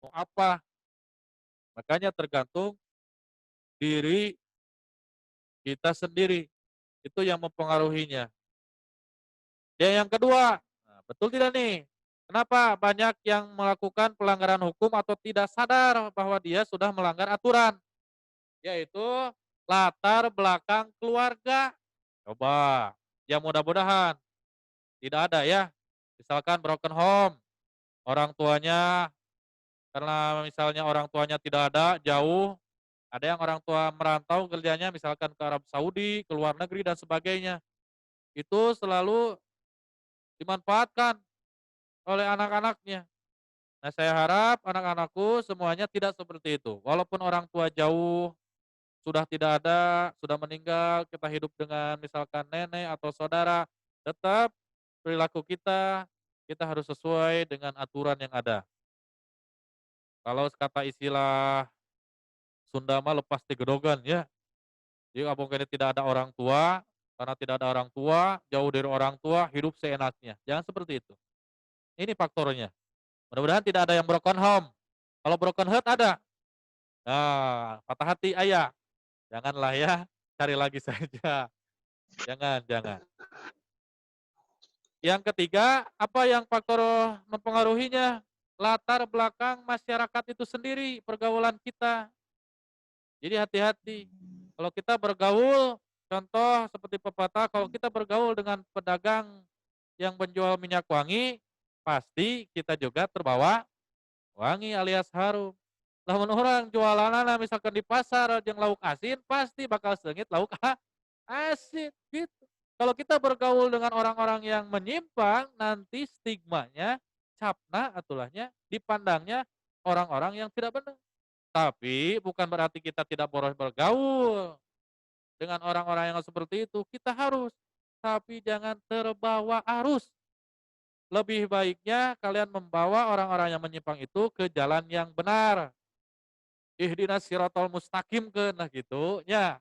mau apa. Makanya tergantung diri kita sendiri, itu yang mempengaruhinya. Yang kedua, nah, betul tidak nih? Kenapa banyak yang melakukan pelanggaran hukum atau tidak sadar bahwa dia sudah melanggar aturan? Yaitu latar belakang keluarga. Coba, ya mudah-mudahan tidak ada ya. Misalkan broken home, orang tuanya karena misalnya orang tuanya tidak ada, jauh, ada yang orang tua merantau kerjanya misalkan ke Arab Saudi, ke luar negeri dan sebagainya. Itu selalu dimanfaatkan oleh anak-anaknya. Nah, saya harap anak-anakku semuanya tidak seperti itu. Walaupun orang tua jauh, sudah tidak ada, sudah meninggal, kita hidup dengan misalkan nenek atau saudara, tetap perilaku kita harus sesuai dengan aturan yang ada. Kalau kata istilah Sunda mah lepas tigedogan ya. Jadi mungkin tidak ada orang tua, karena tidak ada orang tua, jauh dari orang tua, hidup seenaknya. Jangan seperti itu. Ini faktornya. Mudah-mudahan tidak ada yang broken home. Kalau broken heart ada. Nah, patah hati ayah. Janganlah ya, cari lagi saja. Jangan, jangan. Yang ketiga, apa yang faktor mempengaruhinya? Latar belakang masyarakat itu sendiri, pergaulan kita. Jadi hati-hati. Kalau kita bergaul, contoh seperti pepatah, kalau kita bergaul dengan pedagang yang menjual minyak wangi, pasti kita juga terbawa wangi alias harum. Lamun orang jualanana misalkan di pasar yang lauk asin, pasti bakal sengit lauk asin gitu. Kalau kita bergaul dengan orang-orang yang menyimpang, nanti stigmanya, capna atulahnya, dipandangnya orang-orang yang tidak benar. Tapi bukan berarti kita tidak boleh bergaul dengan orang-orang yang seperti itu. Kita harus, tapi jangan terbawa arus. Lebih baiknya kalian membawa orang-orang yang menyimpang itu ke jalan yang benar. Ihdinas siratal mustaqim ke nah gitu, ya.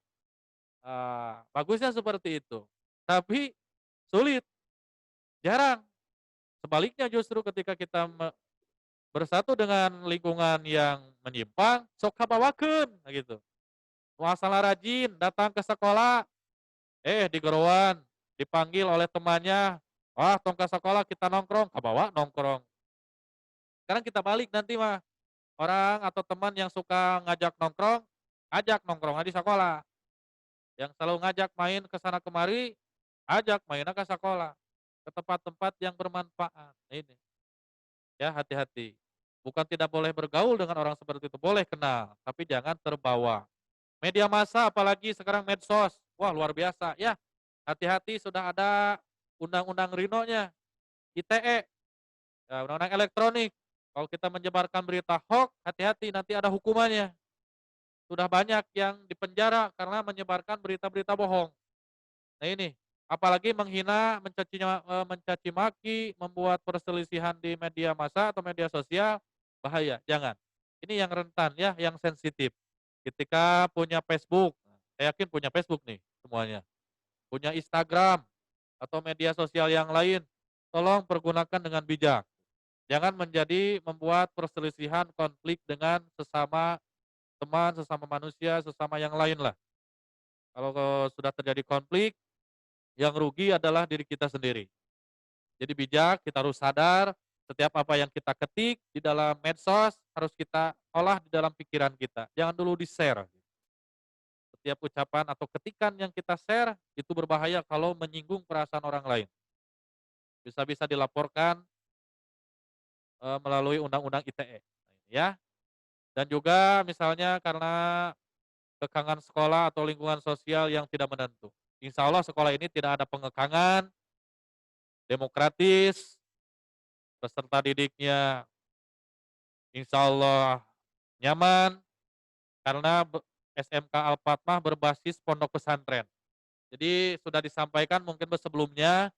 Bagusnya seperti itu. Tapi sulit, jarang. Sebaliknya justru ketika kita bersatu dengan lingkungan yang menyimpang, sok habawakeun nah gitu. Masalah rajin, datang ke sekolah, digeruan, dipanggil oleh temannya, "Wah, tong ke sekolah kita nongkrong," kabawa nongkrong. Sekarang kita balik nanti mah, orang atau teman yang suka ngajak nongkrong, ajak nongkrong di sekolah. Yang selalu ngajak main ke sana kemari, ajak mainnya ke sekolah, ke tempat-tempat yang bermanfaat. Nah ini, ya hati-hati. Bukan tidak boleh bergaul dengan orang seperti itu, boleh kenal, tapi jangan terbawa. Media massa apalagi sekarang medsos, wah luar biasa ya. Hati-hati sudah ada undang-undang Rino-nya, ITE, ya, undang-undang elektronik. Kalau kita menyebarkan berita hoax, hati-hati nanti ada hukumannya. Sudah banyak yang dipenjara karena menyebarkan berita-berita bohong. Nah ini, apalagi menghina, mencaci maki, membuat perselisihan di media massa atau media sosial, bahaya, jangan. Ini yang rentan ya, yang sensitif. Ketika punya Facebook, saya yakin punya Facebook nih semuanya. Punya Instagram atau media sosial yang lain, tolong pergunakan dengan bijak. Jangan membuat perselisihan konflik dengan sesama teman, sesama manusia, sesama yang lain lah. Kalau sudah terjadi konflik, yang rugi adalah diri kita sendiri. Jadi bijak, kita harus sadar setiap apa yang kita ketik di dalam medsos harus kita olah di dalam pikiran kita. Jangan dulu di-share. Setiap ucapan atau ketikan yang kita share itu berbahaya kalau menyinggung perasaan orang lain. Bisa-bisa dilaporkan melalui undang-undang ITE. Nah, ini ya. Dan juga misalnya karena kekangan sekolah atau lingkungan sosial yang tidak menentu. Insya Allah sekolah ini tidak ada pengekangan, demokratis, peserta didiknya insya Allah nyaman, karena SMK Al-Fatmah berbasis pondok pesantren. Jadi sudah disampaikan mungkin sebelumnya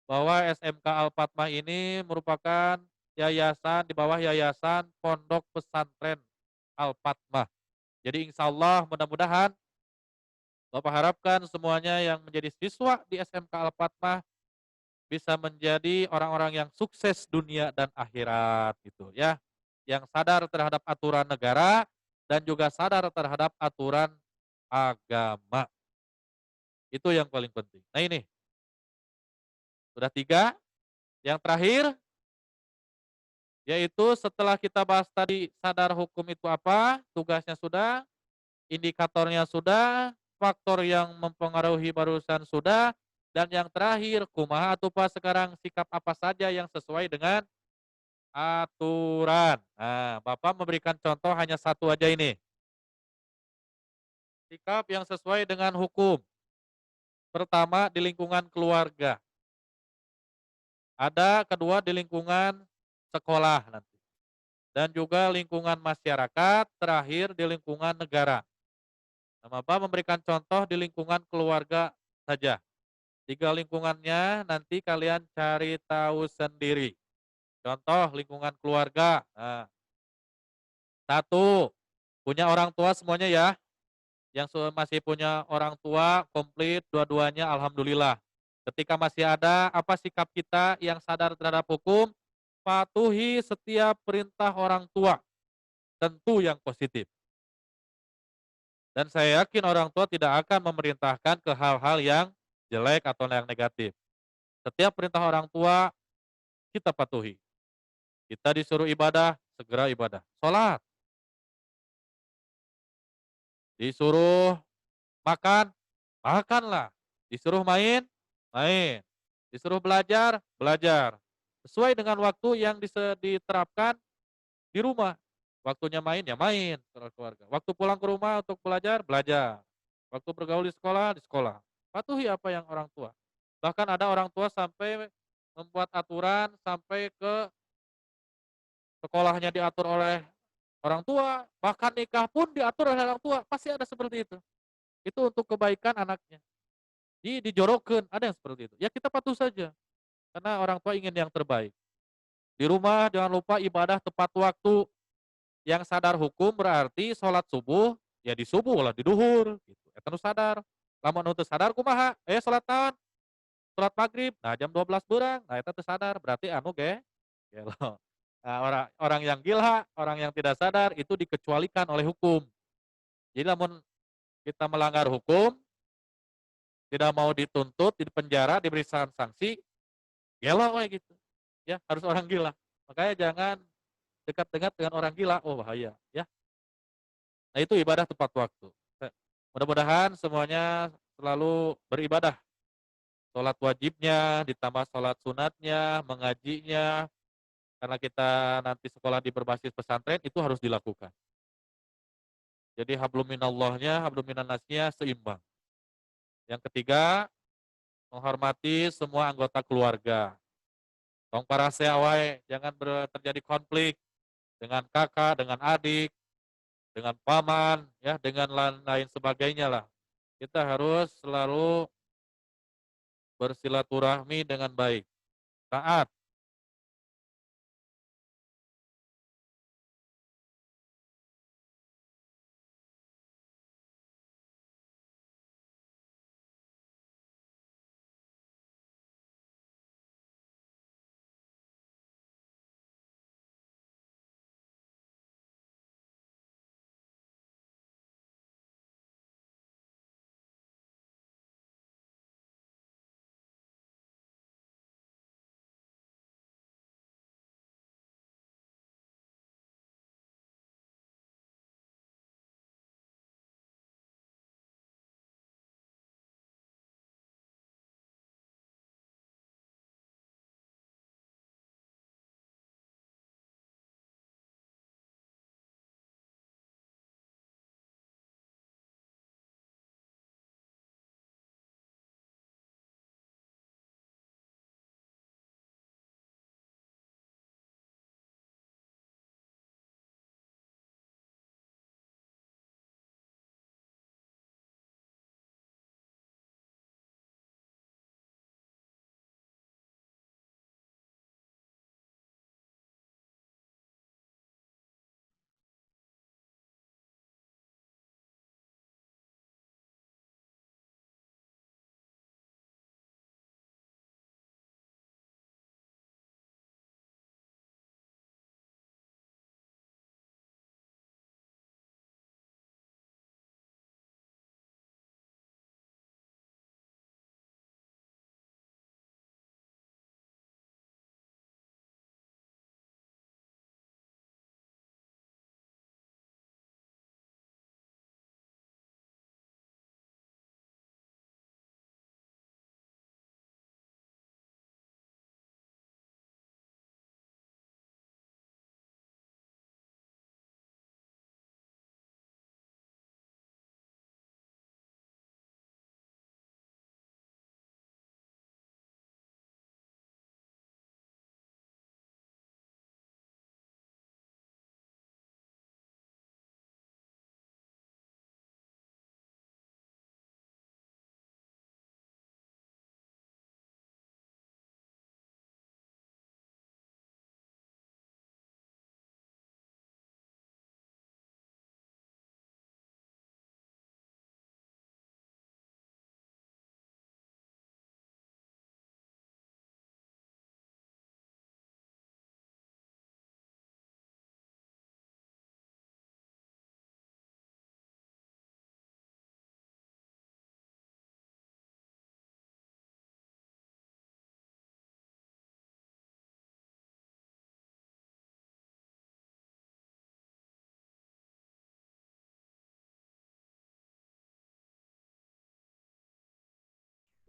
bahwa SMK Al-Fatmah ini merupakan yayasan di bawah yayasan pondok pesantren Al-Fatmah. Jadi insya Allah mudah-mudahan Bapak harapkan semuanya yang menjadi siswa di SMK Al-Fatmah bisa menjadi orang-orang yang sukses dunia dan akhirat gitu ya. yang sadar terhadap aturan negara dan juga sadar terhadap aturan agama. Itu yang paling penting. Nah ini, sudah 3. Yang terakhir, yaitu setelah kita bahas tadi sadar hukum itu apa, tugasnya sudah, indikatornya sudah, faktor yang mempengaruhi barusan sudah, dan yang terakhir, kumaha atuh Pak sekarang sikap apa saja yang sesuai dengan aturan. Nah, Bapak memberikan contoh hanya satu aja ini. Sikap yang sesuai dengan hukum. Pertama di lingkungan keluarga. Ada kedua di lingkungan sekolah nanti. Dan juga lingkungan masyarakat, terakhir di lingkungan negara. Nah, Bapak memberikan contoh di lingkungan keluarga saja. 3 lingkungannya nanti kalian cari tahu sendiri. Contoh lingkungan keluarga. Nah, 1, punya orang tua semuanya ya. Yang masih punya orang tua komplit dua-duanya alhamdulillah. Ketika masih ada, apa sikap kita yang sadar terhadap hukum? Patuhi setiap perintah orang tua, tentu yang positif. Dan saya yakin orang tua tidak akan memerintahkan ke hal-hal yang jelek atau yang negatif. Setiap perintah orang tua kita patuhi. Kita disuruh ibadah, segera ibadah. Sholat, disuruh makan, makanlah. Disuruh main, main. Disuruh belajar, belajar. Sesuai dengan waktu yang diterapkan di rumah. Waktunya main, ya main, keluarga. Waktu pulang ke rumah untuk belajar, belajar. Waktu bergaul di sekolah, di sekolah. Patuhi apa yang orang tua. Bahkan ada orang tua sampai membuat aturan sampai ke sekolahnya diatur oleh orang tua, bahkan nikah pun diatur oleh orang tua. Pasti ada seperti itu. Itu untuk kebaikan anaknya. Dijorokan, ada yang seperti itu. Ya kita patuh saja. Karena orang tua ingin yang terbaik. Di rumah jangan lupa ibadah tepat waktu. Yang sadar hukum berarti sholat subuh, ya di subuh lah, di duhur. Gitu. Eta nu sadar. Lamun nu teu sadar kumaha? Sholat naon? Sholat maghrib. Nah jam 12 beurang. Nah eta teu sadar. Berarti anu gelo. Nah, orang orang yang gila, orang yang tidak sadar itu dikecualikan oleh hukum. Jadi lamun kita melanggar hukum, tidak mau dituntut, di penjara, diberi sanksi, gelo we gitu. Ya, harus orang gila. Makanya jangan dekat-dekat dengan orang gila, oh bahaya, ya. Nah itu ibadah tepat waktu. Mudah-mudahan semuanya selalu beribadah. Sholat wajibnya, ditambah sholat sunatnya, mengajinya, karena kita nanti sekolah di berbasis pesantren, itu harus dilakukan. Jadi hablum minallahnya, hablum minannasnya seimbang. Yang ketiga, menghormati semua anggota keluarga. Tong parase wae, jangan terjadi konflik dengan kakak, dengan adik, dengan paman, ya, dengan lain sebagainya lah. Kita harus selalu bersilaturahmi dengan baik. Taat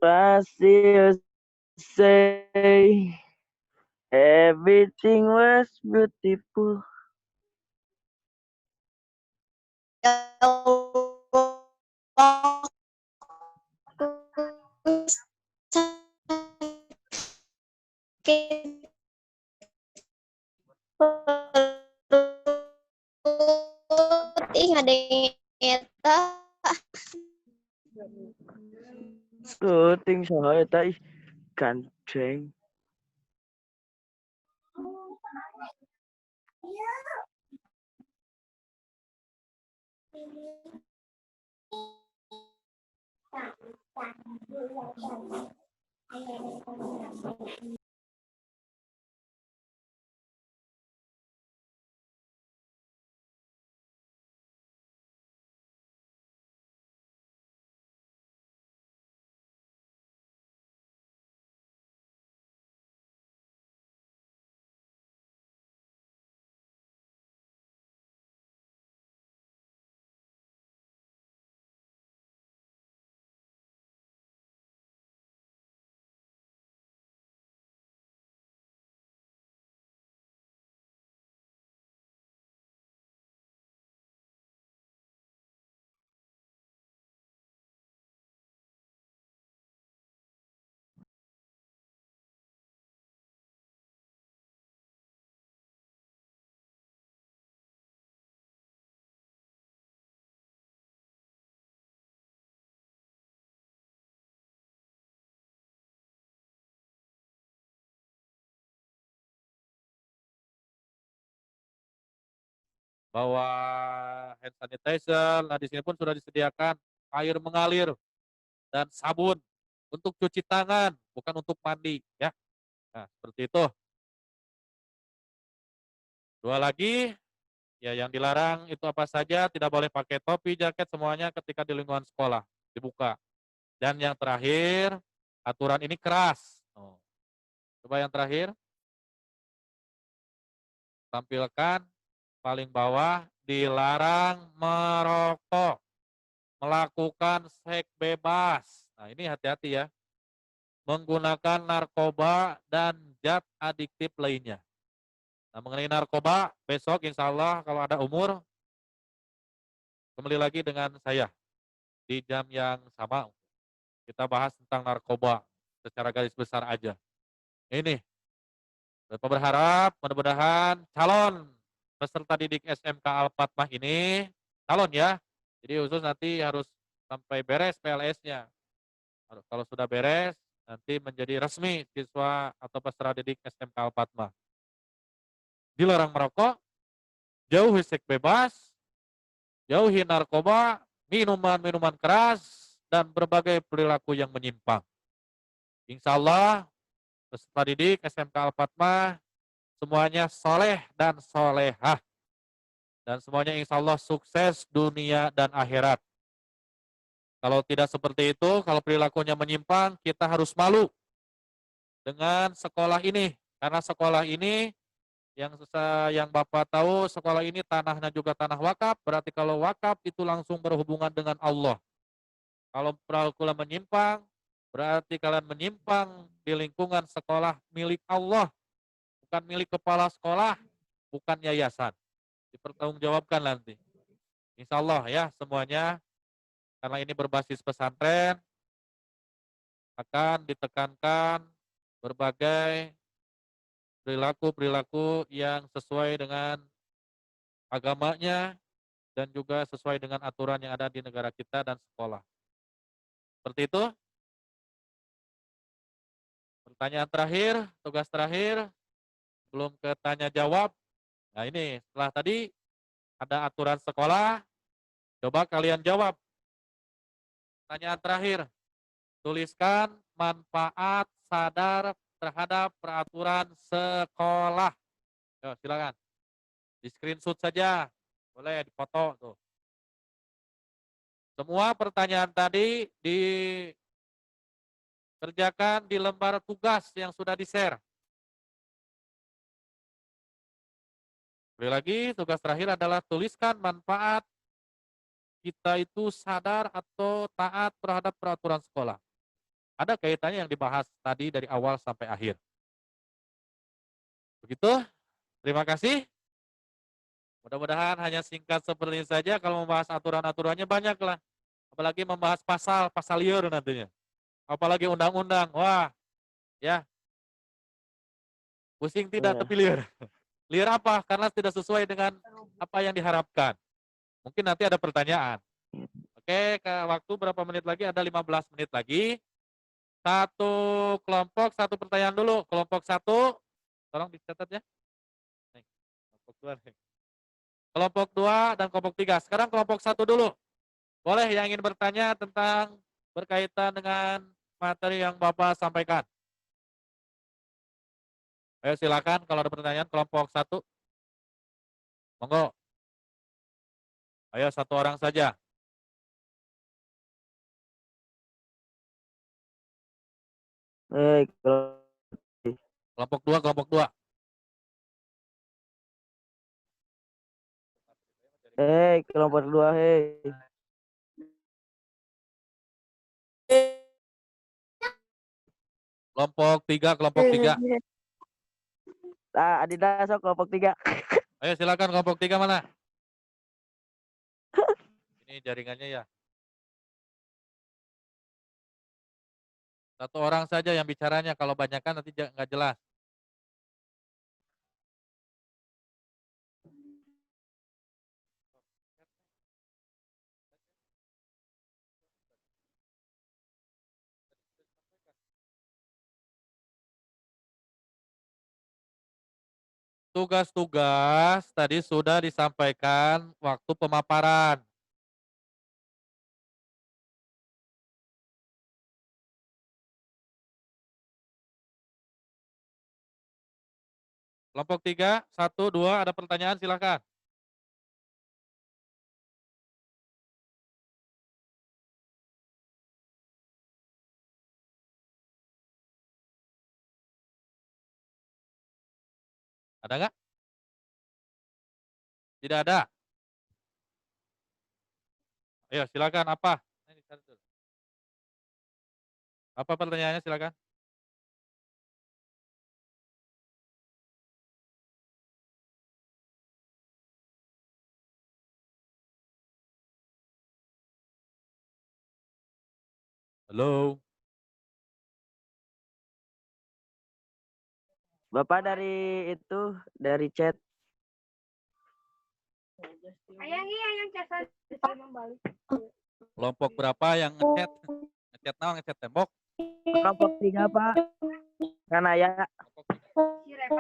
Past you say everything was beautiful. Ih, ada yang eta. Tuting saya tadi kancing. Bawa hand sanitizer. Nah, di sini pun sudah disediakan air mengalir dan sabun untuk cuci tangan, bukan untuk mandi, ya. Nah, seperti itu. Dua lagi, ya yang dilarang itu apa saja, tidak boleh pakai topi, jaket, semuanya ketika di lingkungan sekolah, dibuka. Dan yang terakhir, aturan ini keras. Oh, coba yang terakhir, tampilkan paling bawah, dilarang merokok, melakukan seks bebas. Nah, ini hati-hati ya. Menggunakan narkoba dan zat adiktif lainnya. Nah, mengenai narkoba, besok insya Allah kalau ada umur, kembali lagi dengan saya di jam yang sama. Kita bahas tentang narkoba secara garis besar aja. Ini, Bapak berharap mudah-mudahan calon peserta didik SMK Al-Fatmah ini, calon ya, jadi khusus nanti harus sampai beres PLS-nya. Kalau sudah beres, nanti menjadi resmi siswa atau peserta didik SMK Al-Fatmah. Dilarang merokok, jauhi seks bebas, jauhi narkoba, minuman-minuman keras, dan berbagai perilaku yang menyimpang. Insya Allah, peserta didik SMK Al-Fatmah, semuanya soleh dan solehah. Dan semuanya insya Allah sukses dunia dan akhirat. Kalau tidak seperti itu, kalau perilakunya menyimpang, kita harus malu dengan sekolah ini. Karena sekolah ini, yang Bapak tahu, sekolah ini tanahnya juga tanah wakaf, berarti kalau wakaf itu langsung berhubungan dengan Allah. Kalau kalian menyimpang, berarti kalian menyimpang di lingkungan sekolah milik Allah, bukan milik kepala sekolah, bukan yayasan. Dipertanggungjawabkan nanti. Insya Allah ya semuanya, karena ini berbasis pesantren, akan ditekankan berbagai perilaku-perilaku yang sesuai dengan agamanya dan juga sesuai dengan aturan yang ada di negara kita dan sekolah. Seperti itu. Pertanyaan terakhir, tugas terakhir, belum ke tanya jawab. Nah ini, setelah tadi ada aturan sekolah, coba kalian jawab. Pertanyaan terakhir, tuliskan manfaat sadar terhadap peraturan sekolah. Yo, silakan. Di screenshot saja. Boleh dipoto tuh. Semua pertanyaan tadi dikerjakan di lembar tugas yang sudah di-share. Sekali lagi, tugas terakhir adalah tuliskan manfaat kita itu sadar atau taat terhadap peraturan sekolah. Ada kaitannya yang dibahas tadi dari awal sampai akhir. Begitu, terima kasih. Mudah-mudahan hanya singkat seperti ini saja. Kalau membahas aturan-aturannya banyak lah. Apalagi membahas pasal liur nantinya. Apalagi undang-undang. Wah, ya, pusing tidak Ya. tapi liur. Liur apa? Karena tidak sesuai dengan apa yang diharapkan. Mungkin nanti ada pertanyaan. Oke, waktu berapa menit lagi? Ada 15 menit lagi. Satu kelompok, satu pertanyaan dulu. Kelompok satu, tolong dicatat ya. Nih, kelompok dua nih. Kelompok 2 dan kelompok 3. Sekarang kelompok 1 dulu. Boleh yang ingin bertanya tentang berkaitan dengan materi yang Bapak sampaikan. Ayo silakan kalau ada pertanyaan kelompok 1. Monggo. Ayo satu orang saja. Kalau Kelompok 2, kelompok 2. kelompok dua, Kelompok 3, kelompok 3. Adidas kelompok 3. Ayo silakan kelompok 3 mana? Ini jaringannya ya. Satu orang saja yang bicaranya. Kalau banyakkan nanti nggak jelas. Tugas-tugas tadi sudah disampaikan waktu pemaparan. Kelompok 3, 1, 2, ada pertanyaan silakan. Ada nggak? Tidak ada. Ayo silakan apa? Apa pertanyaannya silakan? Halo. Bapak dari chat. Kelompok berapa yang ngechat? Ngechat naon, ngechat tembok? Kelompok 3, Pak. Kan ya. Kelompok 3.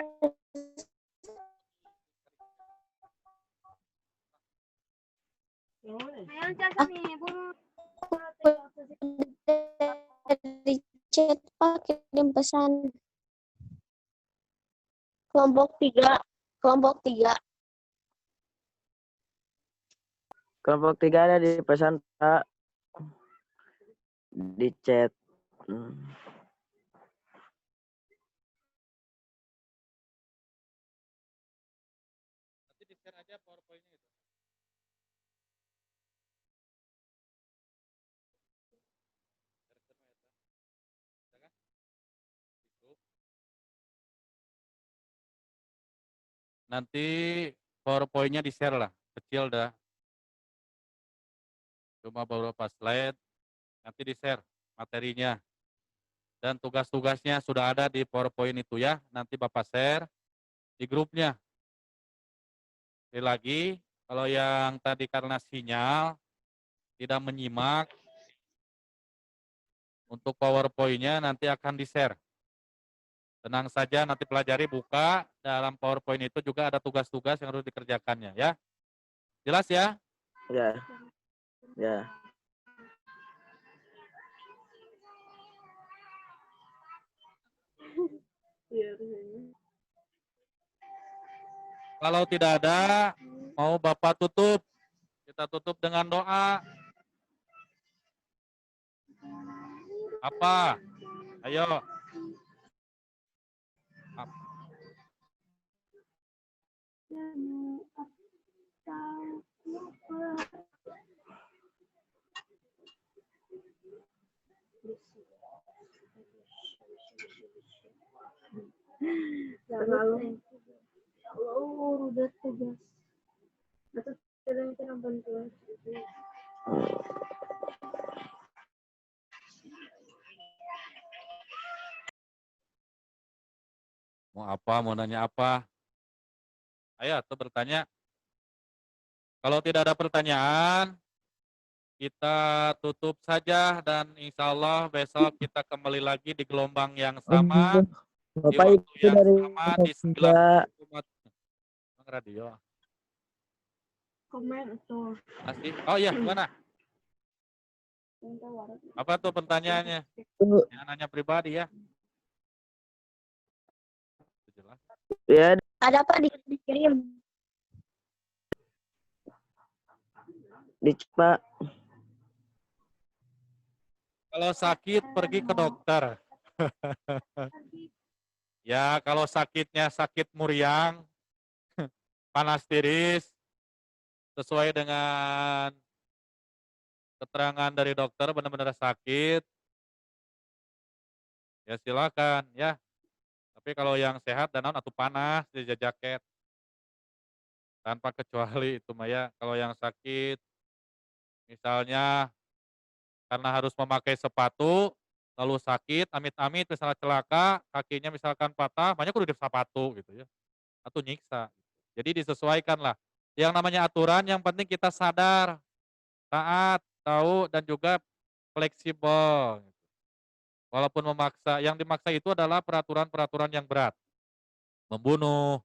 Dari chat Pak kirim pesan. Kelompok 3. Kelompok 3. Kelompok 3 ada di pesan, Pak. Di chat. Nanti di-share aja PowerPoint-nya gitu. Nanti PowerPoint-nya di-share lah, kecil dah. Cuma beberapa slide, nanti di-share materinya. Dan tugas-tugasnya sudah ada di PowerPoint itu ya, nanti Bapak share di grupnya. Sekali lagi, kalau yang tadi karena sinyal tidak menyimak, untuk PowerPoint-nya nanti akan di-share. Tenang saja, nanti pelajari, buka, dalam PowerPoint itu juga ada tugas-tugas yang harus dikerjakannya ya. Jelas ya? Ya. Ya. Kalau tidak ada, mau Bapak tutup. Kita tutup dengan doa. Apa? Ayo. Mau apa? Mau nanya apa? Ayo tuh bertanya. Kalau tidak ada pertanyaan, kita tutup saja dan insya Allah besok kita kembali lagi di gelombang yang sama, di Bapak waktu itu yang dari sama di tiga 90,7 radio. Komen tuh. Masih? Oh iya, gimana? Apa tuh pertanyaannya? itu Jangan nanya pribadi ya. Jelas. ya Ada apa dikirim? Pak. Kalau sakit pergi ke dokter. Ya, kalau sakitnya sakit muriang, panas tiris, sesuai dengan keterangan dari dokter benar-benar sakit, ya silakan ya. Tapi kalau yang sehat dan atau panas di jaket tanpa kecuali itu mah ya. Kalau yang sakit misalnya karena harus memakai sepatu lalu sakit amit-amit misalnya celaka kakinya misalkan patah banyak kudu di sepatu gitu ya atau nyiksa. Jadi disesuaikan lah. Yang namanya aturan yang penting kita sadar, taat, tahu dan juga fleksibel. Walaupun memaksa, yang dimaksa itu adalah peraturan-peraturan yang berat. Membunuh,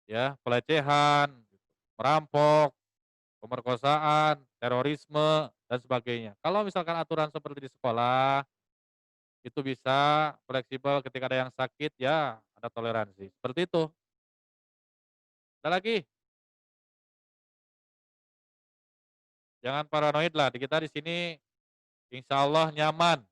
ya, pelecehan, merampok, pemerkosaan, terorisme, dan sebagainya. Kalau misalkan aturan seperti di sekolah, itu bisa fleksibel ketika ada yang sakit, ya ada toleransi. Seperti itu. Ada lagi, jangan paranoid lah. Kita di sini insya Allah nyaman.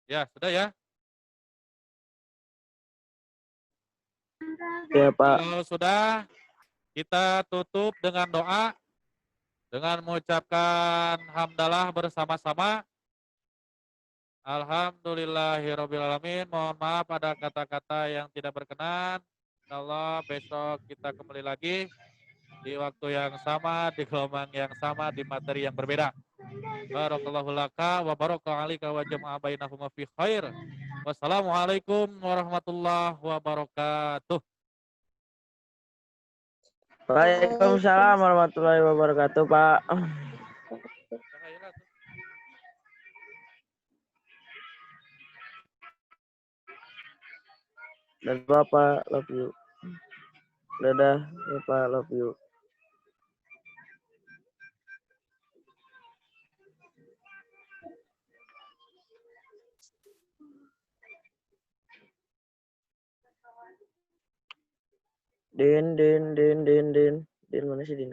Ya, sudah ya. Ya Pak. Kalau sudah, kita tutup dengan doa, dengan mengucapkan hamdalah bersama-sama. Alhamdulillahirrabbilalamin. Mohon maaf ada kata-kata yang tidak berkenan. Insyaallah besok kita kembali lagi di waktu yang sama, di gelombang yang sama, di materi yang berbeda. Barakallahu laka wa baraka alika wa jama'a bainahuma fi khair. Wassalamualaikum warahmatullahi wabarakatuh. Waalaikumsalam warahmatullahi wabarakatuh Pak. Dan Bapak love you. Dadah Bapak love you. Din mana sih Din?